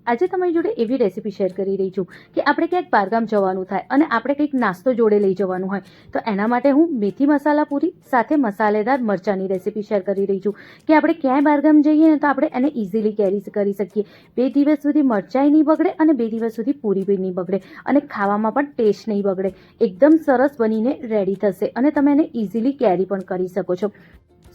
આજે તમારી જોડે એવી રેસીપી શેર કરી રહી છું કે આપણે ક્યાંક બહારગામ જવાનું થાય અને આપણે કંઈક નાસ્તો જોડે લઈ જવાનું હોય તો એના માટે હું મેથી મસાલા પૂરી સાથે મસાલેદાર મરચાંની રેસીપી શેર કરી રહી છું કે આપણે ક્યાંય બહારગામ જઈએ ને તો આપણે એને ઇઝીલી કેરી કરી શકીએ. 2 દિવસ સુધી મરચાંય નહીં બગડે અને 2 દિવસ સુધી પૂરી બી નહીં બગડે અને ખાવામાં પણ ટેસ્ટ નહીં બગડે. એકદમ સરસ બનીને રેડી થશે અને તમે એને ઇઝીલી કેરી પણ કરી શકો છો.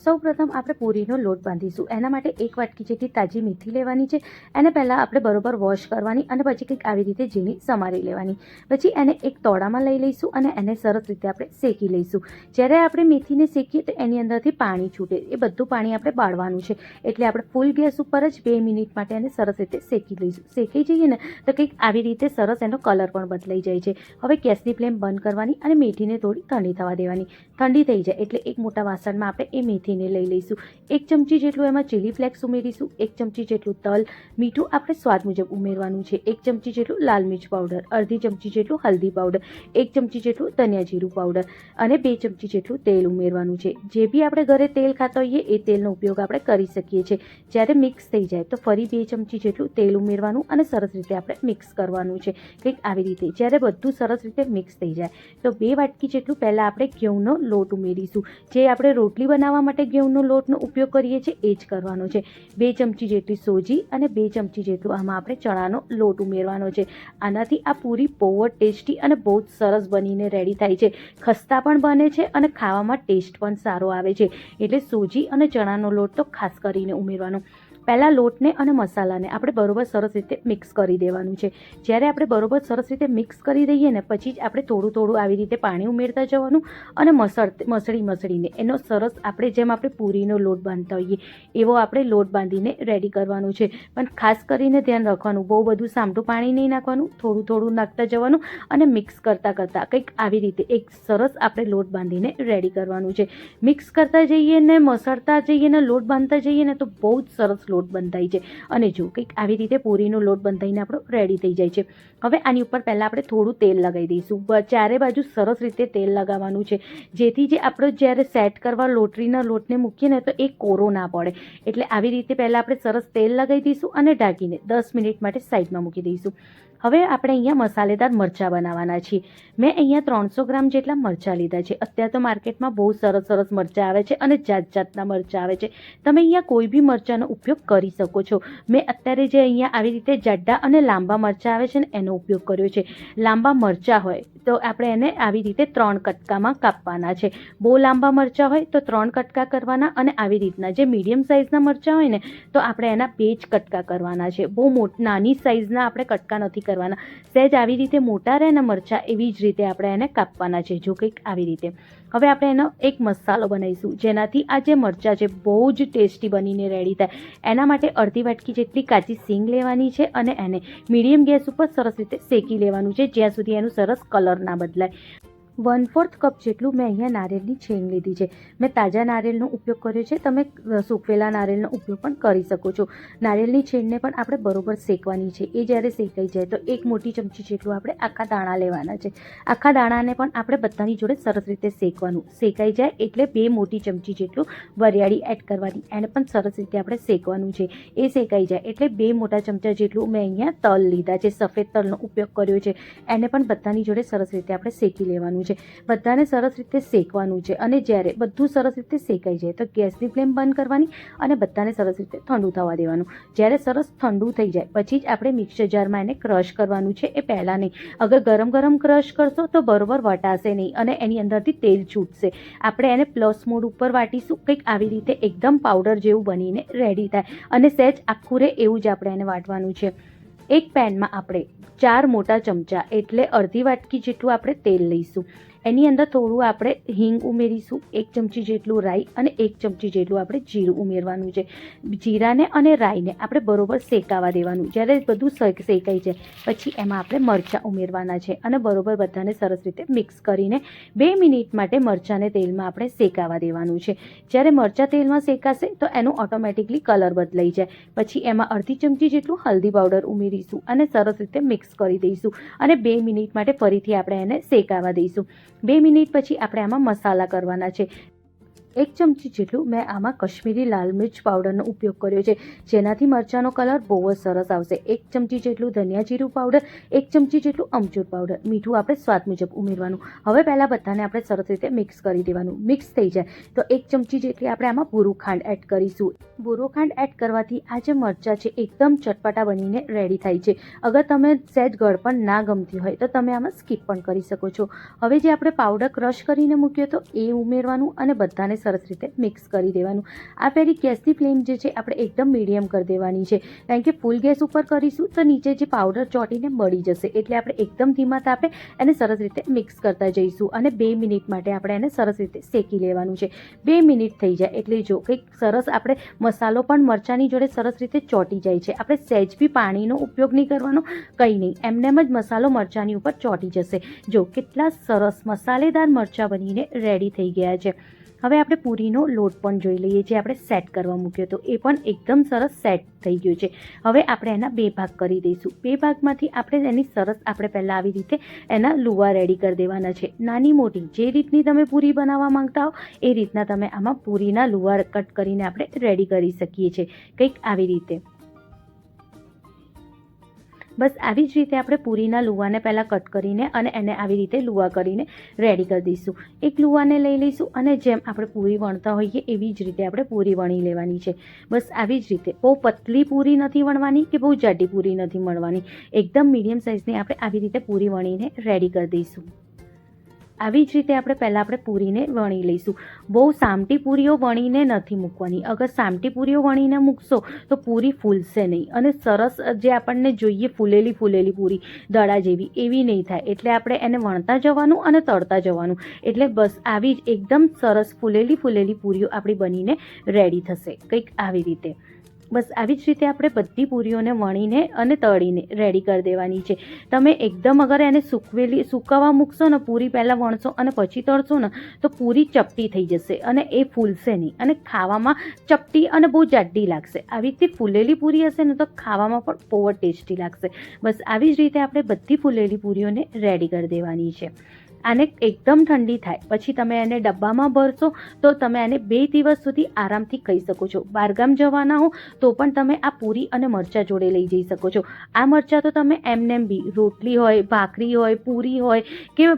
સૌપ્રથમ આપણે પૂરીનો લોટ બાંધીશું. એના માટે 1 વાટકી જેટલી તાજી મેથી લેવાની છે. એને પહેલાં આપણે બરોબર વોશ કરવાની અને પછી કંઈક આવી રીતે ઝીણી સમારી લેવાની. પછી એને એક તોડામાં લઈ લઈશું અને એને સરસ રીતે આપણે શેકી લઈશું. જ્યારે આપણે મેથીને શેકીએ તો એની અંદરથી પાણી છૂટે, એ બધું પાણી આપણે બાળવાનું છે. એટલે આપણે ફૂલ ગેસ ઉપર જ 2 મિનિટ માટે એને સરસ રીતે શેકી લઈશું. શેકાઈ જઈએ ને તો કંઈક આવી રીતે સરસ એનો કલર પણ બદલાઈ જાય છે. હવે ગેસની ફ્લેમ બંધ કરવાની અને મેથીને થોડી ઠંડી થવા દેવાની. ઠંડી થઈ જાય એટલે એક મોટા વાસણમાં આપણે એ મેથી લઈ લઈશું. 1 ચમચી જેટલું એમાં ચીલી ફ્લેક્સ ઉમેરીશું. 1 ચમચી જેટલું તલ, મીઠું આપણે સ્વાદ મુજબ ઉમેરવાનું છે. 1 ચમચી જેટલું લાલ મિર્ચ પાવડર, અડધી ચમચી જેટલું હલ્દી પાવડર, 1 ચમચી જેટલું ધનિયા જીરું પાવડર અને 2 ચમચી જેટલું તેલ ઉમેરવાનું છે. જે બી આપણે ઘરે તેલ ખાતા હોઈએ એ તેલનો ઉપયોગ આપણે કરી શકીએ છીએ. જ્યારે મિક્સ થઈ જાય તો ફરી 2 ચમચી જેટલું તેલ ઉમેરવાનું અને સરસ રીતે આપણે મિક્સ કરવાનું છે. કંઈક આવી રીતે જ્યારે બધું સરસ રીતે મિક્સ થઈ જાય તો 2 વાટકી જેટલું પહેલાં આપણે ઘઉંનો લોટ ઉમેરીશું. જે આપણે રોટલી બનાવવા માટે ઘઉંનો લોટનો ઉપયોગ કરીએ છીએ એ જ કરવાનો છે. 2 ચમચી જેટલી સોજી અને 2 ચમચી જેટલું આમાં આપણે ચણાનો લોટ ઉમેરવાનો છે. આનાથી આ પૂરી બહુ જ ટેસ્ટી અને બહુ જ સરસ બનીને રેડી થાય છે. ખસ્તા પણ બને છે અને ખાવામાં ટેસ્ટ પણ સારો આવે છે. એટલે સોજી અને ચણાનો લોટ તો ખાસ કરીને ઉમેરવાનો. પહેલાં લોટને અને મસાલાને આપણે બરોબર સરસ રીતે મિક્સ કરી દેવાનું છે. જ્યારે આપણે બરોબર સરસ રીતે મિક્સ કરી દઈએ ને પછી જ આપણે થોડું થોડું આવી રીતે પાણી ઉમેરતા જવાનું અને મસળીને એનો સરસ આપણે જેમ આપણે પૂરીનો લોટ બાંધતા હોઈએ એવો આપણે લોટ બાંધીને રેડી કરવાનું છે. પણ ખાસ કરીને ધ્યાન રાખવાનું, બહુ બધું સામટું પાણી નહીં નાખવાનું, થોડું થોડું નાખતા જવાનું અને મિક્સ કરતાં કંઈક આવી રીતે એક સરસ આપણે લોટ બાંધીને રેડી કરવાનું છે. મિક્સ કરતા જઈએ ને મસળતા જઈએ ને લોટ બાંધતા જઈએ ને તો બહુ જ સરસ લોટ બંધાય છે. અને જો કંઈક આવી રીતે પૂરીનો લોટ બંધાઈને આપણો રેડી થઈ જાય છે. હવે આની ઉપર પહેલાં આપણે થોડું તેલ લગાવી દઈશું. ચારે બાજુ સરસ રીતે તેલ લગાવવાનું છે જેથી જે આપણો જ્યારે સેટ કરવા લોટરીના લોટને મૂકીએ ને તો એ કોરો ના પડે. એટલે આવી રીતે પહેલાં આપણે સરસ તેલ લગાવી દઈશું અને ઢાંકીને 10 મિનિટ માટે સાઈડમાં મૂકી દઈશું. હવે આપણે અહીંયા મસાલેદાર મરચાં બનાવવાના છીએ. મેં અહીંયા 300 ગ્રામ જેટલા મરચાં લીધા છે. અત્યારે તો માર્કેટમાં બહુ સરસ મરચાં આવે છે અને જાતના મરચાં આવે છે. તમે અહીંયા કોઈ બી મરચાંનો ઉપયોગ કરી શકો છો. મેં અત્યારે જે અહીંયા આવી રીતે જાડા અને લાંબા મરચાં આવે છે ને એનો ઉપયોગ કર્યો છે. લાંબા મરચાં હોય તો આપણે એને આવી રીતે 3 કટકામાં કાપવાના છે. બહુ લાંબા મરચાં હોય તો 3 કટકા કરવાના અને આવી રીતના જે મીડિયમ સાઇઝના મરચાં હોય ને તો આપણે એના 2 જ કટકા કરવાના છે. બહુ નાની સાઇઝના આપણે કટકા નથી કરવાના. સહેજ આવી રીતે મોટા રહે ને મરચાં એવી જ રીતે આપણે એને કાપવાના છે. જો કંઈક આવી રીતે. હવે આપણે એનો એક મસાલો બનાવીશું જેનાથી આ જે મરચાં છે બહુ જ ટેસ્ટી બનીને રેડી થાય. એના માટે અડધી વાટકી જેટલી કાચી સિંગ લેવાની છે અને એને મીડિયમ ગેસ ઉપર સરસ રીતે શેકી લેવાનું છે જ્યાં સુધી એનું સરસ કલર ના બદલાય. 1/4 કપ જેટલું મેં અહીંયા નારિયેળની છીણ લીધી છે. મેં તાજા નારિયેળનો ઉપયોગ કર્યો છે. તમે સૂકવેલા નારિયેળનો ઉપયોગ પણ કરી શકો છો. નારિયેળની છીણને પણ આપણે બરોબર શેકવાની છે. એ જ્યારે શેકાઈ જાય તો 1 મોટી ચમચી જેટલું આપણે આખા દાણા લેવાના છે. આખા દાણાને પણ આપણે બધાની જોડે સરસ રીતે શેકવાનું. શેકાઈ જાય એટલે 2 મોટી ચમચી જેટલું વરિયાળી એડ કરવાની. એને પણ સરસ રીતે આપણે શેકવાનું છે. એ શેકાઈ જાય એટલે 2 મોટા ચમચા જેટલું મેં અહીંયા તલ લીધા છે. સફેદ તલનો ઉપયોગ કર્યો છે. એને પણ બધાની જોડે સરસ રીતે આપણે શેકી લેવાનું છે. બધાને સરસ રીતે શેકવાનું છે અને જ્યારે બધું સરસ રીતે શેકાઈ જાય તો ગેસની ફ્લેમ બંધ કરવાની અને બધાને સરસ રીતે ઠંડુ થવા દેવાનું. જ્યારે સરસ ઠંડુ થઈ જાય પછી જ આપણે મિક્સર જારમાં એને ક્રશ કરવાનું છે. એ પહેલાં નહીં. અગર ગરમ ક્રશ કરશો તો બરોબર વટાશે નહીં અને એની અંદરથી તેલ છૂટશે. આપણે એને પ્લસ મોડ ઉપર વાટીશું. કંઈક આવી રીતે એકદમ પાવડર જેવું બનીને રેડી થાય અને સહેજ આખું રહે એવું જ આપણે એને વાટવાનું છે. એક પેનમાં આપણે 4 મોટા ચમચા એટલે અડધી વાટકી જેટલું આપણે તેલ લઈશું. એની અંદર થોડું આપણે હિંગ ઉમેરીશું. 1 ચમચી જેટલું રાઈ અને 1 ચમચી જેટલું આપણે જીરું ઉમેરવાનું છે. જીરાને અને રાઈને આપણે બરોબર શેકાવા દેવાનું. જ્યારે બધું શેકાઈ જાય પછી એમાં આપણે મરચાં ઉમેરવાના છે અને બરોબર બધાને સરસ રીતે મિક્સ કરીને 2 મિનિટ માટે મરચાંને તેલમાં આપણે શેકાવા દેવાનું છે. જ્યારે મરચાં તેલમાં શેકાશે તો એનું ઓટોમેટિકલી કલર બદલાઈ જાય. પછી એમાં અડધી ચમચી જેટલું હલ્દી પાવડર ઉમેરીશું અને સરસ રીતે મિક્સ કરી દઈશું અને 2 મિનિટ માટે ફરીથી આપણે એને શેકાવા દઈશું. 2 મિનિટ પછી આપણે આમાં મસાલા કરવાના છે. 1 ચમચી જેટલું મેં આમાં કશ્મીરી લાલ મિર્ચ પાવડરનો ઉપયોગ કર્યો છે, જેનાથી મરચાંનો કલર બહુ જ સરસ આવશે. 1 ચમચી જેટલું ધનિયા જીરું પાવડર, 1 ચમચી જેટલું અમચૂર પાવડર, મીઠું આપણે સ્વાદ મુજબ ઉમેરવાનું. હવે પહેલાં બધાને આપણે સરસ રીતે મિક્સ કરી દેવાનું. મિક્સ થઈ જાય તો 1 ચમચી જેટલી આપણે આમાં બુરું ખાંડ એડ કરીશું. બુરું ખાંડ એડ કરવાથી આ જે મરચાં છે એકદમ ચટપટા બનીને રેડી થાય છે. અગર તમે સહેજ ગળપણ ના ગમતી હોય તો તમે આમાં સ્કીપ પણ કરી શકો છો. હવે જે આપણે પાવડર ક્રશ કરીને મૂક્યો તો એ ઉમેરવાનું અને બધાને સરસ રીતે મિક્સ કરી દેવાનું. આ ફેરી ગેસની ફ્લેમ જે છે આપણે એકદમ મીડિયમ કરી દેવાની છે, કારણ કે ફૂલ ગેસ ઉપર કરીશું તો નીચે જે પાવડર ચોંટીને બળી જશે. એટલે આપણે એકદમ ધીમા તાપે એને સરસ રીતે મિક્સ કરતા જઈશું અને 2 મિનિટ માટે આપણે એને સરસ રીતે શેકી લેવાનું છે. 2 મિનિટ થઈ જાય એટલે જો કંઈક સરસ આપણે મસાલો પણ મરચાંની જોડે સરસ રીતે ચોંટી જાય છે. આપણે સહેજ બી પાણીનો ઉપયોગ નહીં કરવાનો, કંઈ નહીં, એમનેમ જ મસાલો મરચાંની ઉપર ચોંટી જશે. જો કેટલા સરસ મસાલેદાર મરચાં બનીને રેડી થઈ ગયા છે. હવે આપણે પૂરીનો લોટ પણ જોઈ લઈએ, જે આપણે સેટ કરવા મૂક્યો તો એ પણ એકદમ સરસ સેટ થઈ ગયો છે. હવે આપણે એના 2 ભાગ કરી દઈશું. 2 ભાગમાંથી આપણે એની સરસ આપણે પહેલાં આવી રીતે એના લુવા રેડી કરી દેવાના છે. નાની મોટી જે રીતની તમે પૂરી બનાવવા માંગતા હો એ રીતના તમે આમાં પૂરીના લુવા કટ કરીને આપણે રેડી કરી શકીએ છીએ, કંઈક આવી રીતે. બસ આવી જ રીતે આપણે પૂરીના લુવાને પહેલાં કટ કરીને અને એને આવી રીતે લુવા કરીને રેડી કરી દઈશું. એક લુવાને લઈ લઈશું અને જેમ આપણે પૂરી વણતા હોઈએ એવી જ રીતે આપણે પૂરી વણી લેવાની છે. બસ આવી જ રીતે. બહુ પતલી પૂરી નથી વણવાની કે બહુ જાડી પૂરી નથી વણવાની, એકદમ મીડિયમ સાઇઝની આપણે આવી રીતે પૂરી વણીને રેડી કરી દઈશું. આવી જ રીતે આપણે પહેલાં આપણે પૂરીને વણી લઈશું. બહુ સામટી પૂરીઓ વણીને નથી મૂકવાની. અગર સામટી પૂરીઓ વણીને મૂકશો તો પૂરી ફૂલશે નહીં અને સરસ જે આપણને જોઈએ ફૂલેલી પૂરી દડા જેવી એવી નહીં થાય. એટલે આપણે એને વણતા જવાનું અને તળતા જવાનું. એટલે બસ આવી જ એકદમ સરસ ફૂલેલી પૂરીઓ આપણી બનીને રેડી થશે, કંઈક આવી રીતે. બસ આવી જ રીતે આપણે બધી પૂરીઓને વણીને અને તળીને રેડી કરી દેવાની છે. તમે એકદમ અગર એને સુકવવા મૂકશો ને, પૂરી પહેલાં વણશો અને પછી તળશો ને તો પૂરી ચપટી થઈ જશે અને એ ફૂલશે નહીં અને ખાવામાં ચપટી અને બહુ જાડી લાગશે. આવી રીતે ફૂલેલી પૂરી હશે ને તો ખાવામાં પણ બહુ જ ટેસ્ટી લાગશે. બસ આવી જ રીતે આપણે બધી ફૂલેલી પૂરીઓને રેડી કરી દેવાની છે. આને એકદમ ઠંડી થાય પછી તમે એને ડબ્બામાં ભરશો તો તમે આને 2 દિવસ સુધી આરામથી ખાઈ શકો છો. બહારગામ જવાના હો તો પણ તમે આ પૂરી અને મરચાં જોડે લઈ જઈ શકો છો. આ મરચાં તો તમે એમનેમ બી રોટલી હોય, ભાખરી હોય, પૂરી હોય કે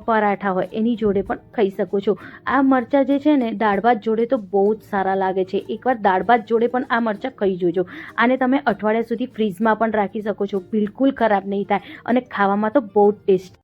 પરાઠા હોય એની જોડે પણ ખાઈ શકો છો. આ મરચાં જે છે ને દાળ ભાત જોડે તો બહુ જ સારા લાગે છે. એકવાર દાળ ભાત જોડે પણ આ મરચાં ખાઈ જોજો. આને તમે અઠવાડિયા સુધી ફ્રીજમાં પણ રાખી શકો છો, બિલકુલ ખરાબ નહીં થાય અને ખાવામાં તો બહુ જ ટેસ્ટી.